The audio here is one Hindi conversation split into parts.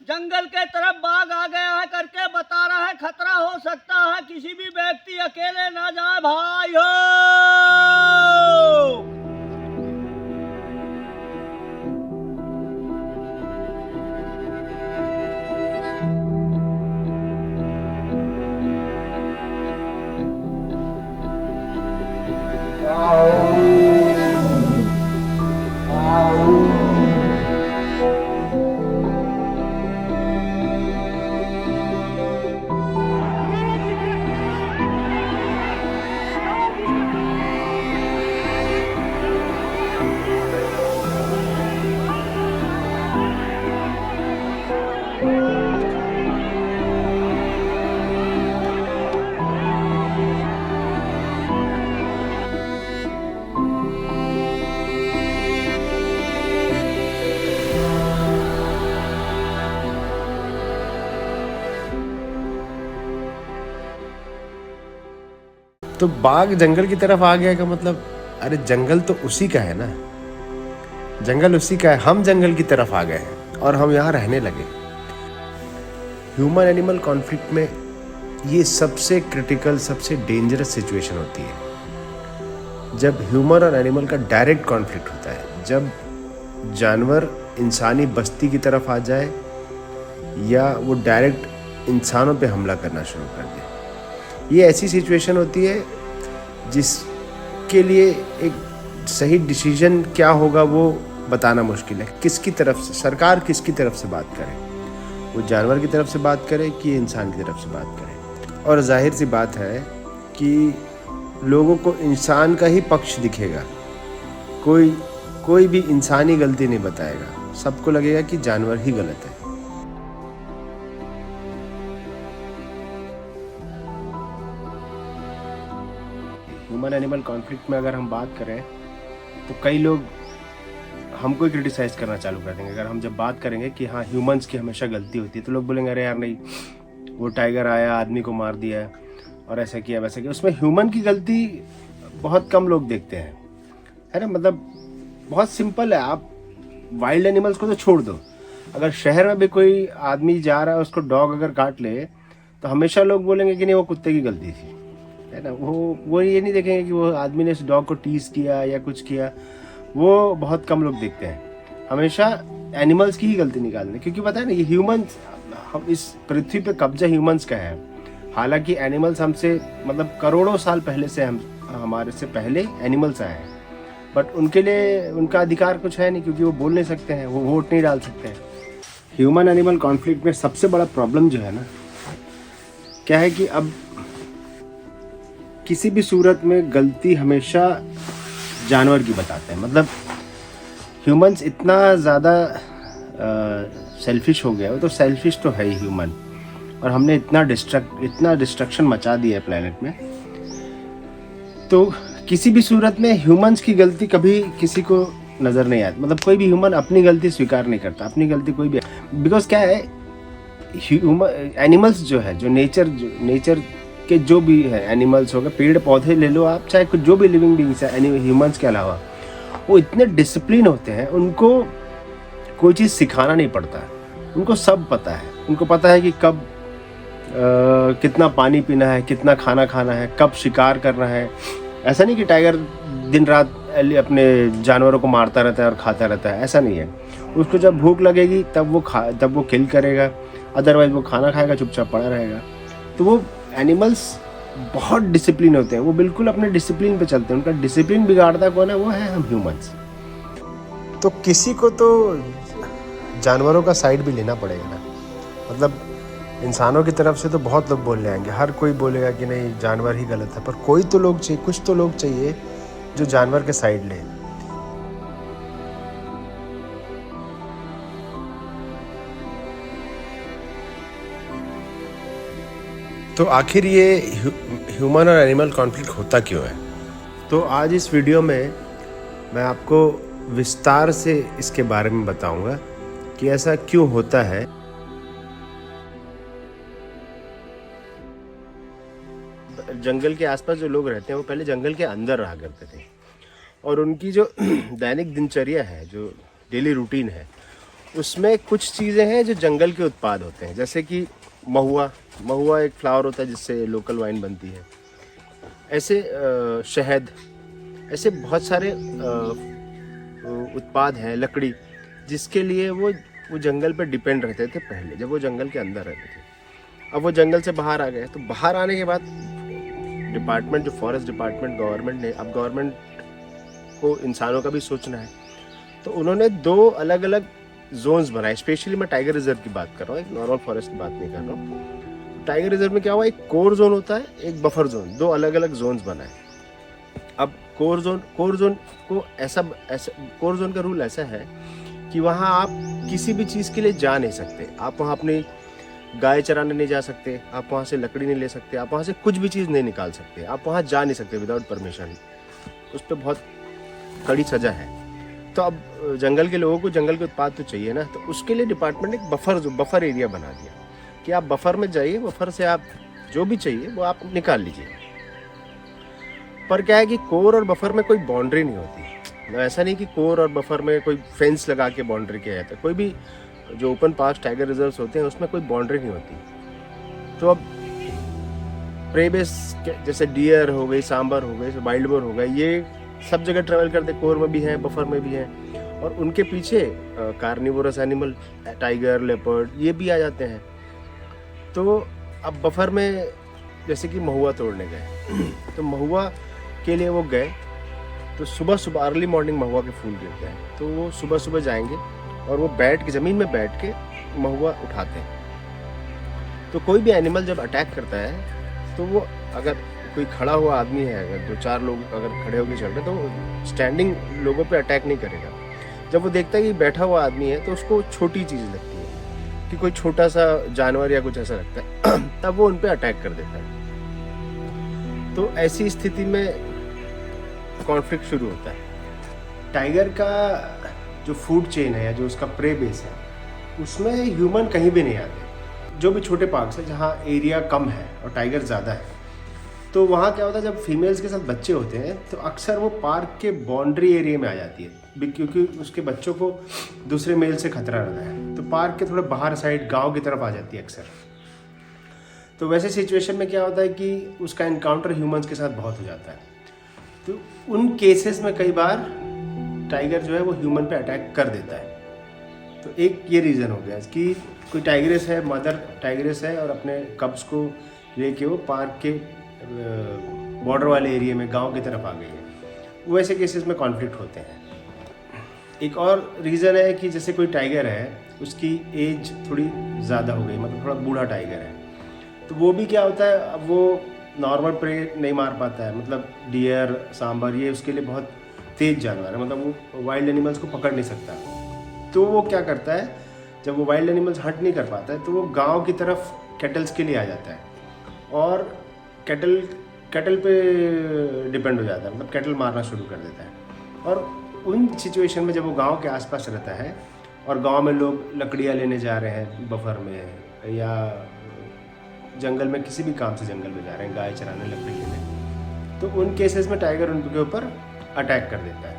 जंगल के तरफ बाघ आ गया है करके बता रहा है, खतरा हो सकता है, किसी भी व्यक्ति अकेले ना जाए भाई हो। तो बाघ जंगल की तरफ आ गया का मतलब, अरे जंगल तो उसी का है ना, जंगल उसी का है, हम जंगल की तरफ आ गए हैं और हम यहाँ रहने लगे। ह्यूमन एनिमल कॉन्फ्लिक्ट में ये सबसे क्रिटिकल, सबसे डेंजरस सिचुएशन होती है जब ह्यूमन और एनिमल का डायरेक्ट कॉन्फ्लिक्ट होता है, जब जानवर इंसानी बस्ती की तरफ आ जाए या वो डायरेक्ट इंसानों पे हमला करना शुरू कर दे। ये ऐसी सिचुएशन होती है जिसके लिए एक सही डिसीजन क्या होगा वो बताना मुश्किल है। किसकी तरफ से सरकार, किसकी तरफ से बात करे, वो जानवर की तरफ से बात करे कि इंसान की तरफ से बात करे। और जाहिर सी बात है कि लोगों को इंसान का ही पक्ष दिखेगा, कोई भी इंसानी गलती नहीं बताएगा, सबको लगेगा कि जानवर ही गलत है। ह्यूमन एनिमल कॉन्फ्लिक्ट में अगर हम बात करें तो कई लोग हमको ही क्रिटिसाइज करना चालू कर देंगे। अगर हम जब बात करेंगे कि हाँ ह्यूमंस की हमेशा गलती होती है, तो लोग बोलेंगे अरे यार नहीं, वो टाइगर आया, आदमी को मार दिया और ऐसा किया वैसा किया। उसमें ह्यूमन की गलती बहुत कम लोग देखते हैं, है ना। मतलब बहुत सिंपल है, आप वाइल्ड एनिमल्स को तो छोड़ दो, अगर शहर में भी कोई आदमी जा रहा है, उसको डॉग अगर काट ले तो हमेशा लोग बोलेंगे कि नहीं वो कुत्ते की गलती थी, है ना। वो ये नहीं देखेंगे कि वो आदमी ने इस डॉग को टीज किया या कुछ किया। वो बहुत कम लोग देखते हैं, हमेशा एनिमल्स की ही गलती निकालने, क्योंकि पता है ना ये ह्यूमंस, हम इस पृथ्वी पे कब्जा ह्यूमंस का है। हालांकि एनिमल्स हमसे मतलब करोड़ों साल पहले से हमारे से पहले एनिमल्स आए हैं, बट उनके लिए उनका अधिकार कुछ है नहीं, क्योंकि वो बोल नहीं सकते हैं, वो वोट नहीं डाल सकते हैं। ह्यूमन एनिमल कॉन्फ्लिक्ट में सबसे बड़ा प्रॉब्लम जो है ना, क्या है कि अब किसी भी सूरत में गलती हमेशा जानवर की बताते हैं। मतलब ह्यूमंस इतना ज़्यादा सेल्फिश हो गया, वो तो सेल्फिश तो है ही ह्यूमन, और हमने इतना डिस्ट्रक्शन मचा दिया है प्लेनेट में, तो किसी भी सूरत में ह्यूमंस की गलती कभी किसी को नज़र नहीं आती। मतलब कोई भी ह्यूमन अपनी गलती स्वीकार नहीं करता, अपनी गलती कोई भी, बिकॉज क्या है एनिमल्स जो है, जो नेचर के जो भी है एनिमल्स हो गए, पेड़ पौधे ले लो आप, चाहे कुछ जो भी लिविंग बींग्स है ह्यूमंस के अलावा, वो इतने डिसिप्लिन होते हैं, उनको कोई चीज़ सिखाना नहीं पड़ता है, उनको सब पता है। उनको पता है कि कब कितना पानी पीना है, कितना खाना खाना है, कब शिकार करना है। ऐसा नहीं कि टाइगर दिन रात अपने जानवरों को मारता रहता है और खाता रहता है, ऐसा नहीं है। उसको जब भूख लगेगी तब वो किल करेगा, अदरवाइज वो खाना खाएगा, चुपचाप पड़ा रहेगा। तो वो एनिमल्स बहुत डिसिप्लिन होते हैं, वो बिल्कुल अपने डिसिप्लिन पे चलते हैं। उनका डिसिप्लिन बिगाड़ता कौन है? वो है हम ह्यूमंस। तो किसी को तो जानवरों का साइड भी लेना पड़ेगा ना। मतलब इंसानों की तरफ से तो बहुत लोग बोलने आएंगे, हर कोई बोलेगा कि नहीं जानवर ही गलत है, पर कोई तो लोग चाहिए, कुछ तो लोग चाहिए जो जानवर के साइड ले। तो आखिर ये ह्यूमन और एनिमल कॉन्फ्लिक्ट होता क्यों है? तो आज इस वीडियो में मैं आपको विस्तार से इसके बारे में बताऊंगा कि ऐसा क्यों होता है। जंगल के आसपास जो लोग रहते हैं वो पहले जंगल के अंदर रहा करते थे, और उनकी जो दैनिक दिनचर्या है, जो डेली रूटीन है, उसमें कुछ चीज़ें हैं जो जंगल के उत्पाद होते हैं, जैसे कि महुआ एक फ्लावर होता है जिससे लोकल वाइन बनती है। ऐसे शहद, ऐसे बहुत सारे उत्पाद हैं, लकड़ी, जिसके लिए वो जंगल पर डिपेंड रहते थे पहले, जब वो जंगल के अंदर रहते थे। अब वो जंगल से बाहर आ गए, तो बाहर आने के बाद डिपार्टमेंट, जो फॉरेस्ट डिपार्टमेंट, गवर्नमेंट ने, अब गवर्नमेंट को इंसानों का भी सोचना है, तो उन्होंने 2 अलग अलग जोन्स बनाए। स्पेशली मैं टाइगर रिजर्व की बात कर रहा हूँ, एक नॉर्मल फॉरेस्ट की बात नहीं कर रहा हूँ। टाइगर रिजर्व में क्या हुआ, एक कोर जोन होता है, एक बफर जोन, 2 अलग अलग जोन्स बनाए। अब कोर जोन को ऐसा कोर जोन का रूल ऐसा है कि वहाँ आप किसी भी चीज़ के लिए जा नहीं सकते। आप वहाँ अपनी गाय चराने नहीं जा सकते, आप वहाँ से लकड़ी नहीं ले सकते, आप वहाँ से कुछ भी चीज़ नहीं निकाल सकते, आप वहाँ जा नहीं सकते विदाउट परमिशन। उस पर बहुत कड़ी सज़ा है। तो अब जंगल के लोगों को जंगल के उत्पाद तो चाहिए ना, तो उसके लिए डिपार्टमेंट ने एक बफर एरिया बना दिया कि आप बफर में जाइए, बफर से आप जो भी चाहिए वो आप निकाल लीजिए। पर क्या है कि कोर और बफर में कोई बाउंड्री नहीं होती। ऐसा नहीं कि कोर और बफर में कोई फेंस लगा के बाउंड्री किया जाता है। कोई भी जो ओपन पार्क टाइगर रिजर्व्स होते हैं उसमें कोई बाउंड्री नहीं होती। तो अब प्रे बेस जैसे डियर हो गई, सांबर हो गई, वाइल्ड बोर हो गए, ये सब जगह ट्रेवल करते, कोर में भी हैं, बफर में भी हैं, और उनके पीछे कार्निवोरस एनिमल, टाइगर, लेपर्ड, ये भी आ जाते हैं। तो अब बफर में जैसे कि महुआ तोड़ने गए तो महुआ के लिए वो गए, तो सुबह अर्ली मॉर्निंग महुआ के फूल गिरते हैं, तो वो सुबह जाएंगे और वो बैठ के ज़मीन में बैठ के महुआ उठाते हैं। तो कोई भी एनिमल जब अटैक करता है तो वो, अगर कोई खड़ा हुआ आदमी है, अगर 2-4 लोग अगर खड़े होकर चल रहे हैं, तो स्टैंडिंग लोगों पे अटैक नहीं करेगा। जब वो देखता है कि बैठा हुआ आदमी है तो उसको छोटी चीज़ लगती है कि कोई छोटा सा जानवर या कुछ ऐसा लगता है तब वो उन पे अटैक कर देता है। तो ऐसी स्थिति में कॉन्फ्लिक्ट शुरू होता है। टाइगर का जो फूड चेन है या जो उसका प्रे बेस है, उसमें ह्यूमन कहीं भी नहीं आते। जो भी छोटे पार्क्स है जहाँ एरिया कम है और टाइगर ज़्यादा है, तो वहाँ क्या होता है, जब फीमेल्स के साथ बच्चे होते हैं तो अक्सर वो पार्क के बाउंड्री एरिया में आ जाती है, क्योंकि उसके बच्चों को दूसरे मेल से खतरा रहता है। तो पार्क के थोड़े बाहर साइड गांव की तरफ आ जाती है अक्सर। तो वैसे सिचुएशन में क्या होता है कि उसका इनकाउंटर ह्यूमंस के साथ बहुत हो जाता है। तो उन केसेस में कई बार टाइगर जो है वो ह्यूमन पे अटैक कर देता है। तो एक ये रीज़न हो गया कि कोई टाइग्रेस है, मदर टाइग्रेस है, और अपने कब्स को लेके वो पार्क के बॉर्डर वाले एरिया में गांव की तरफ आ गई है। वैसे केसेस में कॉन्फ्लिक्ट होते हैं। एक और रीज़न है कि जैसे कोई टाइगर है, उसकी एज थोड़ी ज़्यादा हो गई, मतलब थोड़ा बूढ़ा टाइगर है, तो वो भी क्या होता है, अब वो नॉर्मल प्रे नहीं मार पाता है। मतलब डियर, सांबर, ये उसके लिए बहुत तेज जानवर है, मतलब वो वाइल्ड एनिमल्स को पकड़ नहीं सकता। तो वो क्या करता है, जब वो वाइल्ड एनिमल्स हंट नहीं कर पाता है तो वो गांव की तरफ कैटल्स के लिए आ जाता है और कैटल पे डिपेंड हो जाता है, मतलब कैटल मारना शुरू कर देता है। और उन सिचुएशन में जब वो गांव के आसपास रहता है और गांव में लोग लकड़ियाँ लेने जा रहे हैं बफर में, या जंगल में किसी भी काम से जंगल में जा रहे हैं, गाय चराने, लकड़ी लेने, तो उन केसेस में टाइगर उनके ऊपर अटैक कर देता है।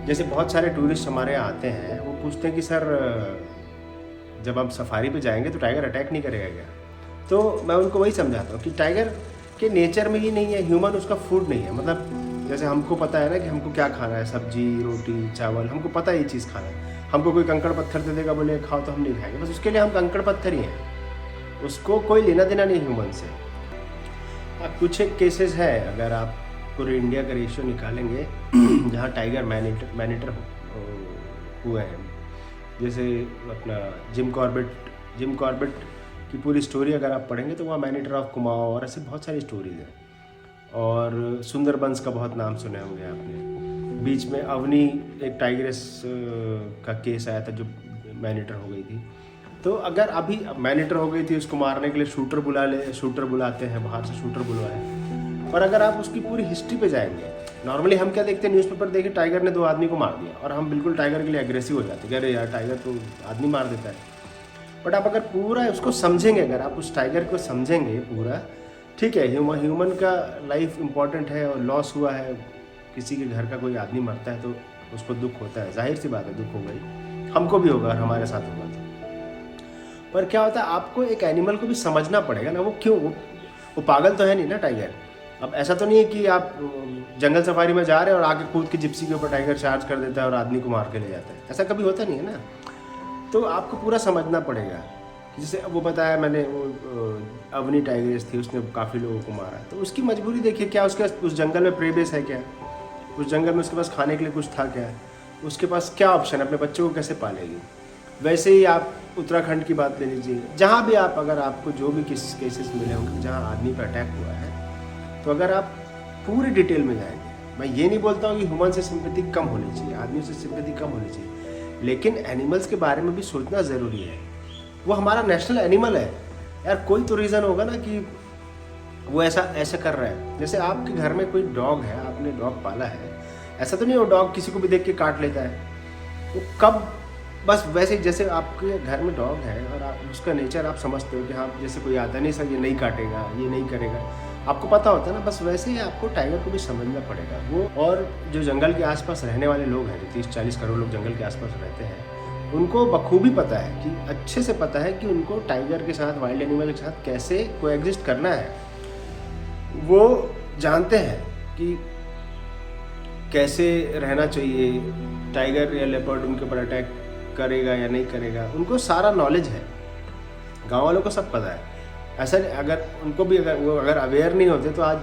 जैसे बहुत सारे टूरिस्ट हमारे यहाँ आते हैं, वो पूछते हैं कि सर जब आप सफारी पे जाएंगे तो टाइगर अटैक नहीं करेगा क्या? तो मैं उनको वही समझाता हूँ कि टाइगर के नेचर में ही नहीं है, ह्यूमन उसका फूड नहीं है। मतलब जैसे हमको पता है ना कि हमको क्या खाना है, सब्जी, रोटी, चावल, हमको पता है ये चीज़ खाना है। हमको कोई कंकड़ पत्थर दे देगा, बोले खाओ, तो हम नहीं खाएंगे, बस उसके लिए हम कंकड़ पत्थर ही हैं, उसको कोई लेना देना नहीं ह्यूमन से। अब कुछ एक केसेस है, अगर आप पूरे इंडिया का रेशियो निकालेंगे जहाँ टाइगर मैनेटर हुए हैं, जैसे अपना जिम कॉर्बेट की पूरी स्टोरी अगर आप पढ़ेंगे तो वहाँ मैनेटर ऑफ कुमाऊं और ऐसे बहुत सारी स्टोरीज हैं। और सुंदरबंस का बहुत नाम सुने होंगे आपने। बीच में अवनी एक टाइग्रेस का केस आया था जो मैनेटर हो गई थी। तो अगर अभी मैनेटर हो गई थी, उसको मारने के लिए शूटर बुलाते हैं, बाहर से शूटर बुलवाए। और अगर आप उसकी पूरी हिस्ट्री पे जाएंगे, नॉर्मली हम क्या देखते हैं, न्यूज़पेपर देखे टाइगर ने 2 आदमी को मार दिया और हम बिल्कुल टाइगर के लिए एग्रेसिव हो जाते हैं, अरे यार टाइगर तो आदमी मार देता है। बट आप अगर पूरा उसको समझेंगे, अगर आप उस टाइगर को समझेंगे पूरा, ठीक है, ह्यूमन का लाइफ इम्पॉर्टेंट है और लॉस हुआ है, किसी के घर का कोई आदमी मरता है तो उसको दुख होता है, जाहिर सी बात है दुख हो गई। हमको भी होगा और हमारे साथ होगा तो। पर क्या होता है, आपको एक एनिमल को भी समझना पड़ेगा ना, वो क्यों, वो पागल तो है नहीं ना टाइगर। अब ऐसा तो नहीं है कि आप जंगल सफारी में जा रहे हैं और आगे कूद के जिप्सी के ऊपर टाइगर चार्ज कर देता है और आदमी को मार के ले जाता है, ऐसा कभी होता नहीं है ना। तो आपको पूरा समझना पड़ेगा। जैसे वो बताया मैंने, वो अवनी टाइग्रेस थी, उसने काफ़ी लोगों को मारा, तो उसकी मजबूरी देखिए क्या, उसके उस जंगल में प्रे बेस है क्या, उस जंगल में उसके पास खाने के लिए कुछ था क्या, उसके पास क्या ऑप्शन है, अपने बच्चों को कैसे पालेगी। वैसे ही आप उत्तराखंड की बात ले लीजिए, जहाँ भी आप, अगर आपको जो भी केसेस मिले होंगे जहाँ आदमी पर अटैक हुआ है, तो अगर आप पूरी डिटेल में जाएंगे, मैं ये नहीं बोलता हूँ कि ह्यूमन से सिंपैथी कम होनी चाहिए, आदमी से सिंपैथी कम होनी चाहिए, लेकिन एनिमल्स के बारे में भी सोचना ज़रूरी है। वो हमारा नेशनल एनिमल है यार, कोई तो रीज़न होगा ना कि वो ऐसा कर रहा है। जैसे आपके घर में कोई डॉग है, आपने डॉग पाला है, ऐसा तो नहीं वो डॉग किसी को भी देख के काट लेता है, वो कब, बस वैसे ही जैसे आपके घर में डॉग है और आप उसका नेचर आप समझते हो कि हाँ, जैसे कोई आता नहीं सर ये नहीं काटेगा, ये नहीं करेगा, आपको पता होता है ना, बस वैसे ही आपको टाइगर को भी समझना पड़ेगा। वो और जो जंगल के आसपास रहने वाले लोग हैं, जो 30-40 करोड़ लोग जंगल के आसपास रहते हैं, उनको बखूबी पता है कि, अच्छे से पता है कि उनको टाइगर के साथ, वाइल्ड एनिमल के साथ कैसे कोएग्जिस्ट करना है। वो जानते हैं कि कैसे रहना चाहिए, टाइगर या लेपर्ड उनके ऊपर अटैक करेगा या नहीं करेगा, उनको सारा नॉलेज है। गांव वालों को सब पता है। ऐसा नहीं, अगर उनको भी, अगर वो अगर अवेयर नहीं होते तो आज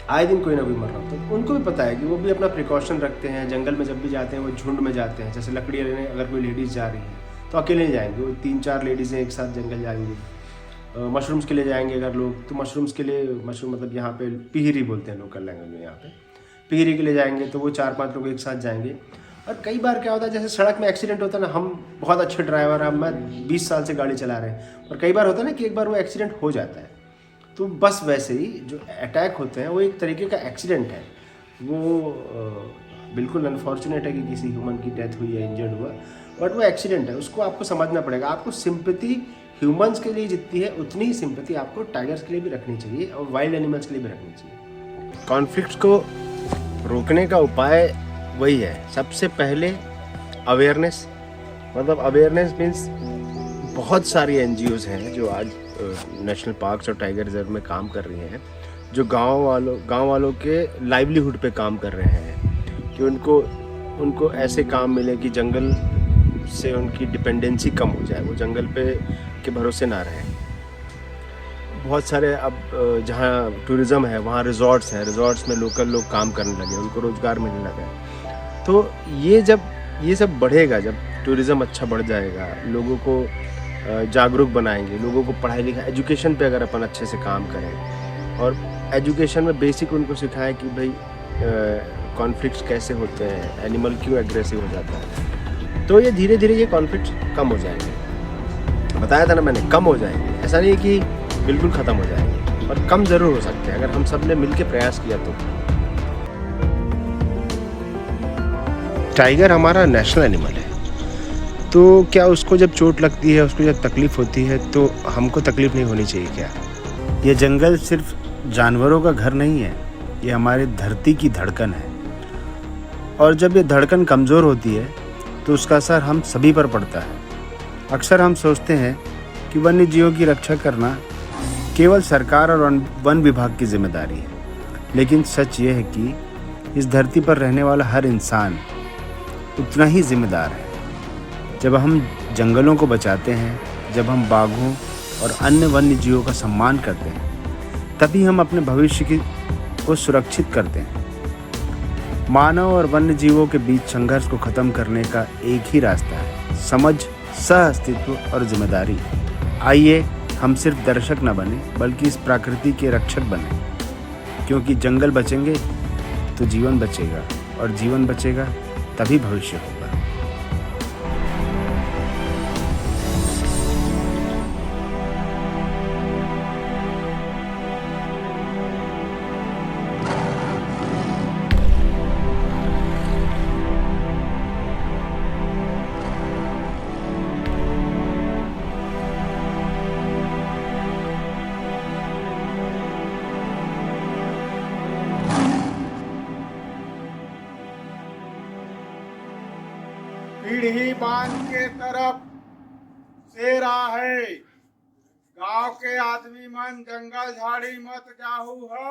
आए दिन कोई ना कोई मर रहा होता। तो उनको भी पता है कि वो भी अपना प्रिकॉशन रखते हैं। जंगल में जब भी जाते हैं वो झुंड में जाते हैं। जैसे लकड़ी लेने अगर कोई लेडीज़ जा रही है तो अकेले नहीं जाएंगे, वो 3-4 लेडीज़ें एक साथ जंगल जाएंगी। मशरूम्स के लिए जाएंगे अगर लोग, तो मशरूम्स के लिए, मशरूम मतलब यहाँ पे पिहिरी बोलते हैं लोकल लैंग्वेज में, यहाँ पे पिहिरी के लिए जाएंगे तो वो 4-5 लोग एक साथ जाएंगे। और कई बार क्या होता है, जैसे सड़क में एक्सीडेंट होता है ना, हम बहुत अच्छे ड्राइवर हैं, मैं 20 साल से गाड़ी चला रहे हैं, और कई बार होता है ना कि एक बार वो एक्सीडेंट हो जाता है। तो बस वैसे ही जो अटैक होते हैं वो एक तरीके का एक्सीडेंट है। वो बिल्कुल अनफॉर्चुनेट है कि किसी ह्यूमन की डेथ हुई है, इंजर्ड हुआ, बट वो एक्सीडेंट है, उसको आपको समझना पड़ेगा। आपको सिंपैथी ह्यूमंस के लिए जितनी है उतनी ही सिंपैथी आपको टाइगर्स के लिए भी रखनी चाहिए और वाइल्ड एनिमल्स के लिए भी रखनी चाहिए। कॉन्फ्लिक्ट्स को रोकने का उपाय वही है, सबसे पहले अवेयरनेस। मतलब अवेयरनेस मीन्स बहुत सारी एनजीओज हैं जो आज नेशनल पार्क्स और टाइगर रिजर्व में काम कर रही हैं, जो गांव वालों के लाइवलीहुड पे काम कर रहे हैं कि उनको ऐसे काम मिले कि जंगल से उनकी डिपेंडेंसी कम हो जाए, वो जंगल पे के भरोसे ना रहें। बहुत सारे अब जहाँ टूरिज़्म है वहाँ रिजॉर्ट्स हैं, रिजॉर्ट्स में लोकल लोग काम करने लगे, उनको रोज़गार मिलने लगा है। तो ये सब बढ़ेगा, जब टूरिज़्म अच्छा बढ़ जाएगा, लोगों को जागरूक बनाएंगे, लोगों को पढ़ाई लिखाई, एजुकेशन पे अगर अपन अच्छे से काम करें और एजुकेशन में बेसिक उनको सिखाएं कि भाई कॉन्फ्लिक्ट्स कैसे होते हैं, एनिमल क्यों एग्रेसिव हो जाता है, तो ये धीरे धीरे ये कॉन्फ्लिक्ट्स कम हो जाएंगे। बताया था ना मैंने, कम हो जाएंगे। ऐसा नहीं कि बिल्कुल ख़त्म हो जाएंगे, पर कम ज़रूर हो सकते हैं अगर हम सब ने मिल के प्रयास किया तो। टाइगर हमारा नेशनल एनिमल है, तो क्या उसको जब चोट लगती है, उसको जब तकलीफ़ होती है, तो हमको तकलीफ़ नहीं होनी चाहिए क्या? ये जंगल सिर्फ जानवरों का घर नहीं है, ये हमारी धरती की धड़कन है। और जब ये धड़कन कमज़ोर होती है तो उसका असर हम सभी पर पड़ता है। अक्सर हम सोचते हैं कि वन्य जीवों की रक्षा करना केवल सरकार और वन विभाग की जिम्मेदारी है, लेकिन सच ये है कि इस धरती पर रहने वाला हर इंसान उतना ही जिम्मेदार है। जब हम जंगलों को बचाते हैं, जब हम बाघों और अन्य वन्य जीवों का सम्मान करते हैं, तभी हम अपने भविष्य को सुरक्षित करते हैं। मानव और वन्य जीवों के बीच संघर्ष को खत्म करने का एक ही रास्ता है, समझ, सह-अस्तित्व और जिम्मेदारी। आइए हम सिर्फ दर्शक न बने, बल्कि इस प्रकृति के रक्षक बने, क्योंकि जंगल बचेंगे तो जीवन बचेगा, और जीवन बचेगा तभी भविष्य होगा। सीढ़ी बांध के तरफ से रहा है। गांव के आदमी मन जंगल झाड़ी मत जाहू हो।